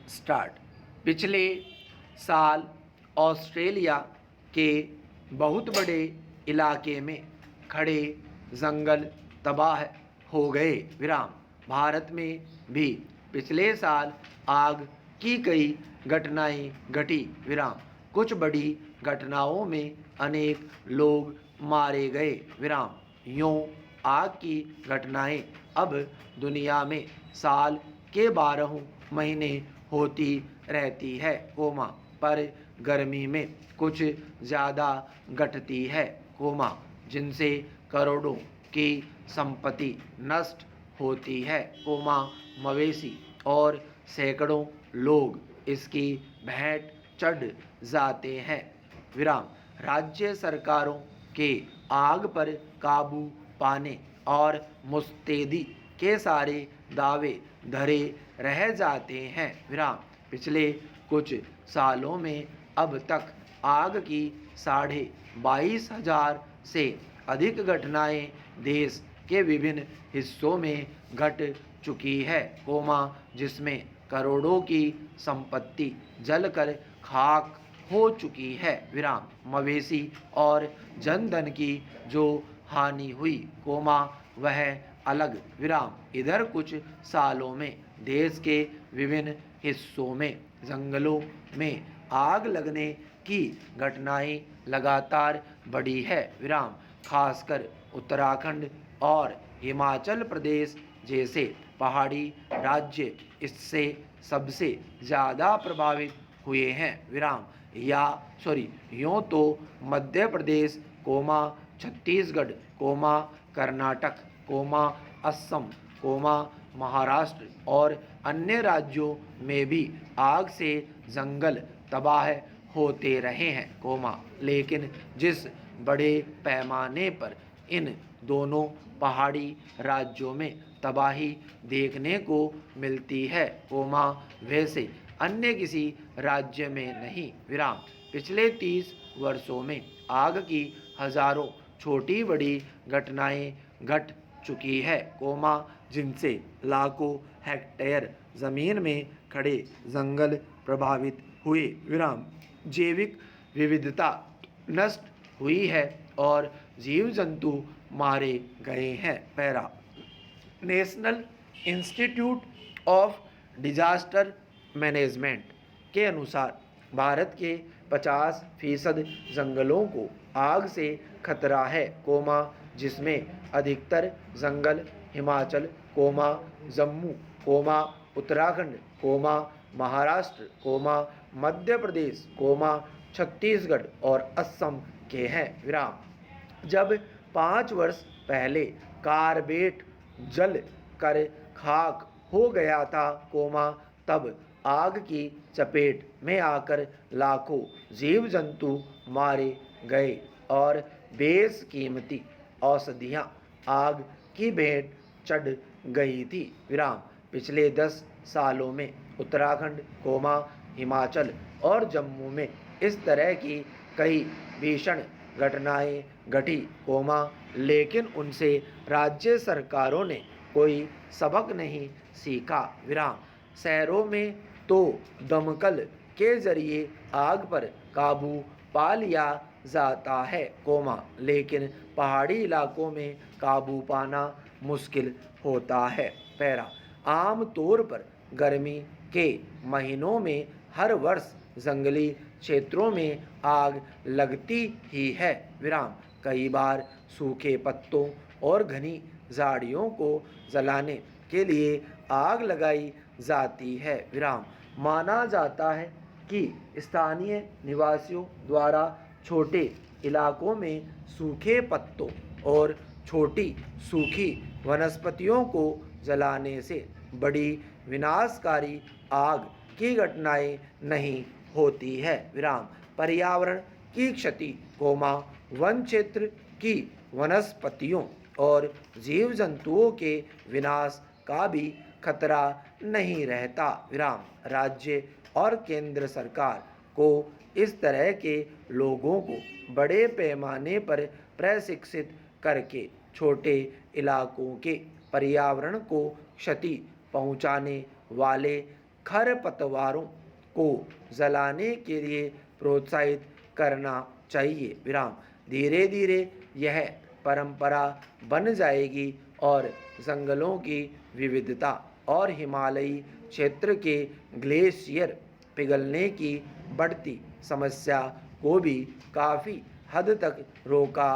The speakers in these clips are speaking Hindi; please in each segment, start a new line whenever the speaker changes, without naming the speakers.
स्टार्ट। पिछले साल ऑस्ट्रेलिया के बहुत बड़े इलाके में खड़े जंगल तबाह हो गए। विराम। भारत में भी पिछले साल आग की कई घटनाएं घटी। विराम। कुछ बड़ी घटनाओं में अनेक लोग मारे गए। विराम। यूं आग की घटनाएं अब दुनिया में साल के 12 महीने होती रहती है, पर गर्मी में कुछ ज़्यादा घटती है, जिनसे करोड़ों की संपत्ति नष्ट होती है, मवेशी और सैकड़ों लोग इसकी भेंट चढ़ जाते हैं। विराम। राज्य सरकारों के आग पर काबू पाने और मुस्तैदी के सारे दावे धरे रह जाते हैं। विराम। पिछले कुछ सालों में अब तक आग की 22,500 से अधिक घटनाएं देश के विभिन्न हिस्सों में घट चुकी है, जिसमें करोड़ों की संपत्ति जलकर खाक हो चुकी है। विराम। मवेशी और जनधन की जो हानि हुई, वह अलग। विराम। इधर कुछ सालों में देश के विभिन्न हिस्सों में जंगलों में आग लगने की घटनाएं लगातार बढ़ी है। विराम। खासकर उत्तराखंड और हिमाचल प्रदेश जैसे पहाड़ी राज्य इससे सबसे ज़्यादा प्रभावित हुए हैं। विराम। यूँ तो मध्य प्रदेश, छत्तीसगढ़, कर्नाटक, असम, महाराष्ट्र और अन्य राज्यों में भी आग से जंगल तबाह होते रहे हैं, लेकिन जिस बड़े पैमाने पर इन दोनों पहाड़ी राज्यों में तबाही देखने को मिलती है, वैसे अन्य किसी राज्य में नहीं। विराम। पिछले 30 वर्षों में आग की हजारों छोटी बड़ी घटनाएं घट चुकी है, जिनसे लाखों हेक्टेयर जमीन में खड़े जंगल प्रभावित हुए। विराम। जैविक विविधता नष्ट हुई है और जीव जंतु मारे गए हैं। Para. National institute of disaster management के अनुसार भारत के 50% जंगलों को आग से खतरा है, जिसमें अधिकतर जंगल हिमाचल, जम्मू, उत्तराखंड, महाराष्ट्र, मध्य प्रदेश, छत्तीसगढ़ और असम के हैं। विराम। जब 5 वर्ष पहले कारबेट जल कर खाक हो गया था, तब आग की चपेट में आकर लाखों जीव जंतु मारे गए और बेशकीमती औषधियाँ आग की भेंट चढ़ गई थी। विराम। पिछले 10 सालों में उत्तराखंड, हिमाचल और जम्मू में इस तरह की कई भीषण घटनाएं घटी, लेकिन उनसे राज्य सरकारों ने कोई सबक नहीं सीखा। विराम। शहरों में तो दमकल के जरिए आग पर काबू पा लिया जाता है, लेकिन पहाड़ी इलाकों में काबू पाना मुश्किल होता है। पैरा। आम तौर पर गर्मी के महीनों में हर वर्ष जंगली क्षेत्रों में आग लगती ही है। विराम। कई बार सूखे पत्तों और घनी झाड़ियों को जलाने के लिए आग लगाई जाती है। विराम। माना जाता है कि स्थानीय निवासियों द्वारा छोटे इलाकों में सूखे पत्तों और छोटी सूखी वनस्पतियों को जलाने से बड़ी विनाशकारी आग की घटनाएं नहीं होती है। विराम। पर्यावरण की क्षति, वन क्षेत्र की वनस्पतियों और जीव जंतुओं के विनाश का भी खतरा नहीं रहता। विराम। राज्य और केंद्र सरकार को इस तरह के लोगों को बड़े पैमाने पर प्रशिक्षित करके छोटे इलाकों के पर्यावरण को क्षति पहुंचाने वाले खरपतवारों को जलाने के लिए प्रोत्साहित करना चाहिए। विराम। धीरे धीरे यह परंपरा बन जाएगी और जंगलों की विविधता और हिमालयी क्षेत्र के ग्लेशियर पिघलने की बढ़ती समस्या को भी काफ़ी हद तक रोका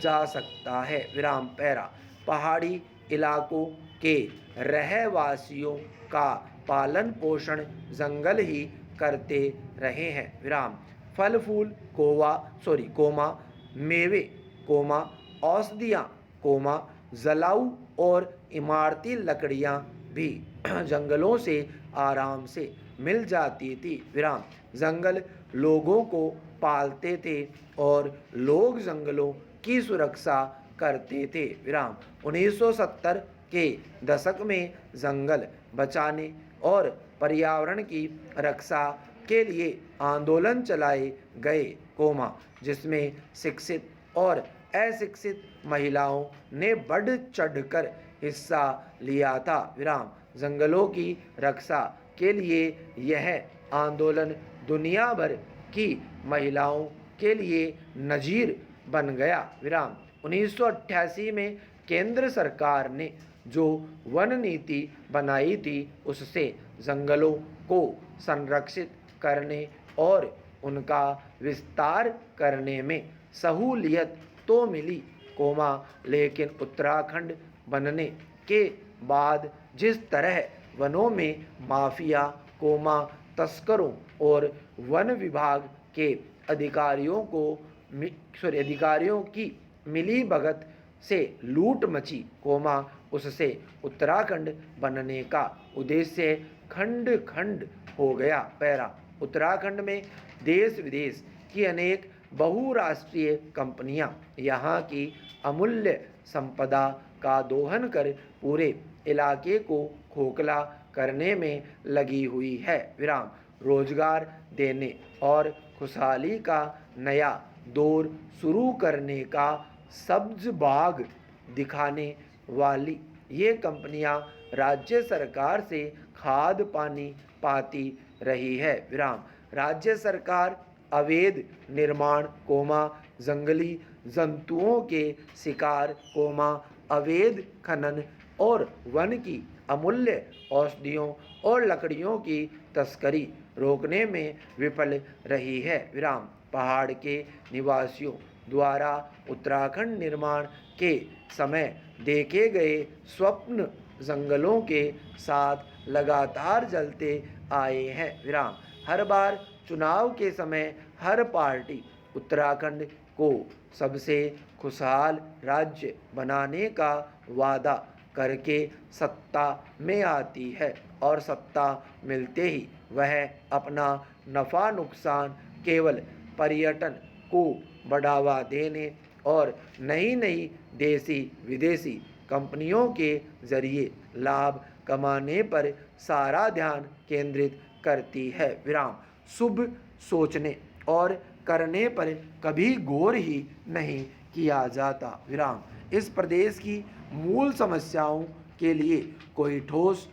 जा सकता है। विराम। पैरा। पहाड़ी इलाकों के रहवासियों का पालन पोषण जंगल ही करते रहे हैं। विराम। फल फूल कोमा, मेवे कोमा, औषधियाँ कोमा, जलाऊ और इमारती लकड़ियाँ भी जंगलों से आराम से मिल जाती थी। विराम। जंगल लोगों को पालते थे और लोग जंगलों की सुरक्षा करते थे। विराम। 1970 के दशक में जंगल बचाने और पर्यावरण की रक्षा के लिए आंदोलन चलाए गए, जिसमें शिक्षित और अशिक्षित महिलाओं ने बढ़ चढ़कर हिस्सा लिया था। विराम। जंगलों की रक्षा के लिए यह आंदोलन दुनिया भर की महिलाओं के लिए नजीर बन गया। विराम। 1988 में केंद्र सरकार ने जो वन नीति बनाई थी उससे जंगलों को संरक्षित करने और उनका विस्तार करने में सहूलियत तो मिली, लेकिन उत्तराखंड बनने के बाद जिस तरह वनों में माफिया, तस्करों और वन विभाग के अधिकारियों की मिलीभगत से लूट मची, उससे उत्तराखंड बनने का उद्देश्य खंड खंड हो गया। पैरा। उत्तराखंड में देश विदेश की अनेक बहुराष्ट्रीय कंपनियां यहाँ की अमूल्य संपदा का दोहन कर पूरे इलाके को खोखला करने में लगी हुई है। विराम। रोजगार देने और खुशहाली का नया दौर शुरू करने का सब्ज बाग दिखाने वाली ये कंपनियां राज्य सरकार से खाद पानी पाती रही है। विराम। राज्य सरकार अवैध निर्माण, जंगली जंतुओं के शिकार, अवैध खनन और वन की अमूल्य औषधियों और लकड़ियों की तस्करी रोकने में विफल रही है। विराम। पहाड़ के निवासियों द्वारा उत्तराखंड निर्माण के समय देखे गए स्वप्न जंगलों के साथ लगातार जलते आए हैं। विराम। हर बार चुनाव के समय हर पार्टी उत्तराखंड को सबसे खुशहाल राज्य बनाने का वादा करके सत्ता में आती है और सत्ता मिलते ही वह अपना नफ़ा नुकसान केवल पर्यटन को बढ़ावा देने और नई नई देसी विदेशी कंपनियों के जरिए लाभ कमाने पर सारा ध्यान केंद्रित करती है। विराम। शुभ सोचने और करने पर कभी गौर ही नहीं किया जाता। विराम। इस प्रदेश की मूल समस्याओं के लिए कोई ठोस,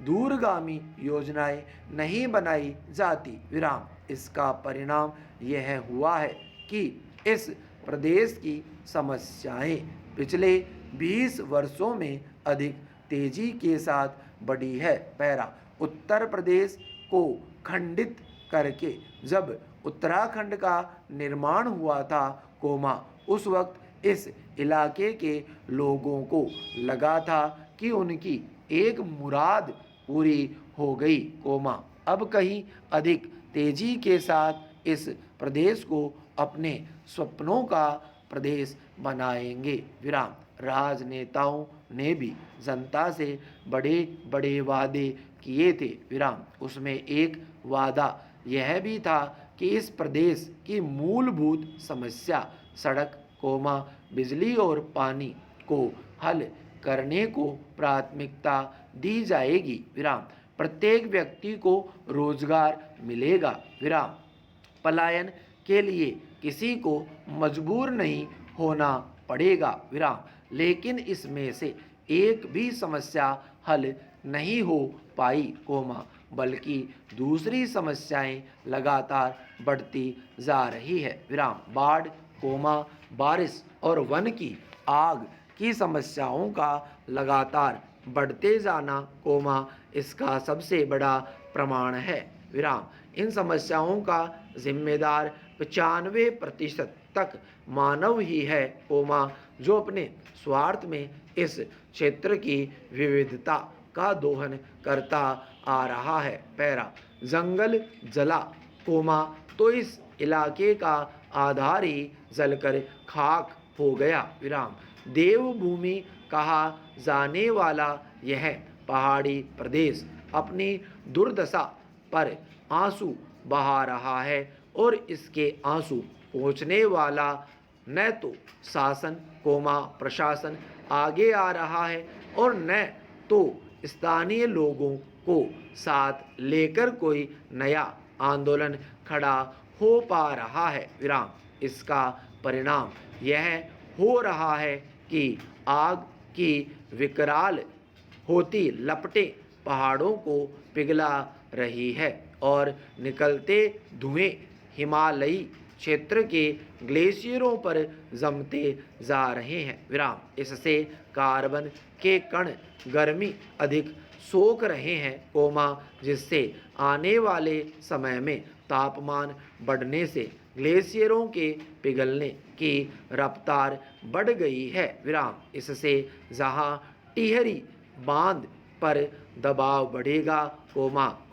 दूरगामी योजनाएं नहीं बनाई जाती। विराम। इसका परिणाम यह हुआ है कि इस प्रदेश की समस्याएं पिछले 20 वर्षों में अधिक तेजी के साथ बढ़ी है। पैरा। उत्तर प्रदेश को खंडित करके जब उत्तराखंड का निर्माण हुआ था, उस वक्त इस इलाके के लोगों को लगा था कि उनकी एक मुराद पूरी हो गई, अब कहीं अधिक तेजी के साथ इस प्रदेश को अपने सपनों का प्रदेश बनाएंगे। विराम। राजनेताओं ने भी जनता से बड़े बड़े वादे किए थे। विराम। उसमें एक वादा यह भी था कि इस प्रदेश की मूलभूत समस्या सड़क, बिजली और पानी को हल करने को प्राथमिकता दी जाएगी। विराम। प्रत्येक व्यक्ति को रोजगार मिलेगा। विराम। पलायन के लिए किसी को मजबूर नहीं होना पड़ेगा। विराम। लेकिन इसमें से एक भी समस्या हल नहीं हो पाई, बल्कि दूसरी समस्याएं लगातार बढ़ती जा रही है। विराम। बाढ़, बारिश और वन की आग की समस्याओं का लगातार बढ़ते जाना, इसका सबसे बड़ा प्रमाण है। विराम। इन समस्याओं का जिम्मेदार 95% तक मानव ही है, जो अपने स्वार्थ में इस क्षेत्र की विविधता का दोहन करता आ रहा है। पैरा। जंगल जला, तो इस इलाके का आधार ही जलकर खाक हो गया। विराम। देवभूमि कहा जाने वाला यह पहाड़ी प्रदेश अपनी दुर्दशा पर आंसू बहा रहा है और इसके आंसू पोंछने वाला न तो शासन, प्रशासन आगे आ रहा है और न तो स्थानीय लोगों को साथ लेकर कोई नया आंदोलन खड़ा हो पा रहा है। विराम। इसका परिणाम यह हो रहा है कि आग की विकराल होती लपटें पहाड़ों को पिघला रही है और निकलते धुएं हिमालयी क्षेत्र के ग्लेशियरों पर जमते जा रहे हैं। विराम। इससे कार्बन के कण गर्मी अधिक सोख रहे हैं, जिससे आने वाले समय में तापमान बढ़ने से ग्लेशियरों के पिघलने की रफ्तार बढ़ गई है। विराम। इससे जहां टिहरी बांध पर दबाव बढ़ेगा,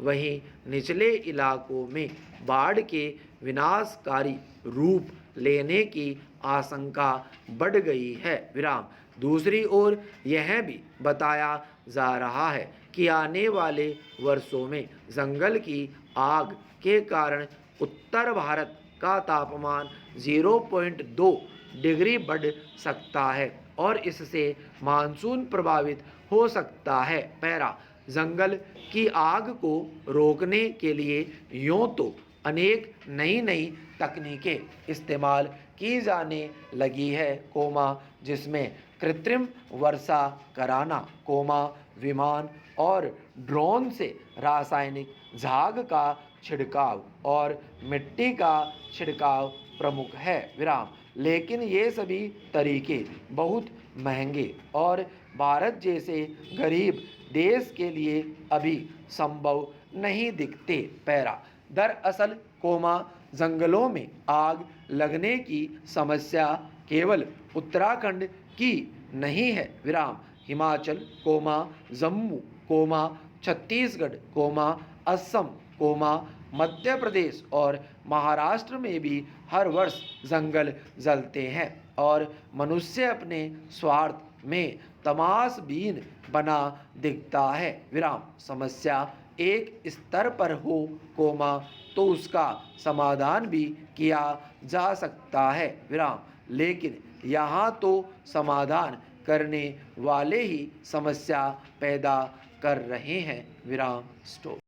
वहीं निचले इलाकों में बाढ़ के विनाशकारी रूप लेने की आशंका बढ़ गई है। विराम। दूसरी ओर यह भी बताया जा रहा है कि आने वाले वर्षों में जंगल की आग के कारण उत्तर भारत का तापमान 0.2 डिग्री बढ़ सकता है और इससे मानसून प्रभावित हो सकता है। पैरा। जंगल की आग को रोकने के लिए यूं तो अनेक नई तकनीकें इस्तेमाल की जाने लगी है, जिसमें कृत्रिम वर्षा कराना, विमान और ड्रोन से रासायनिक झाग का छिड़काव और मिट्टी का छिड़काव प्रमुख है। विराम। लेकिन ये सभी तरीके बहुत महंगे और भारत जैसे गरीब देश के लिए अभी संभव नहीं दिखते। पैरा। दरअसल, जंगलों में आग लगने की समस्या केवल उत्तराखंड की नहीं है। विराम। हिमाचल, जम्मू, छत्तीसगढ़, असम, मध्य प्रदेश और महाराष्ट्र में भी हर वर्ष जंगल जलते हैं और मनुष्य अपने स्वार्थ में तमाशबीन बना दिखता है। विराम। समस्या एक स्तर पर हो, तो उसका समाधान भी किया जा सकता है। विराम। लेकिन यहाँ तो समाधान करने वाले ही समस्या पैदा कर रहे हैं। विराम। स्टॉप।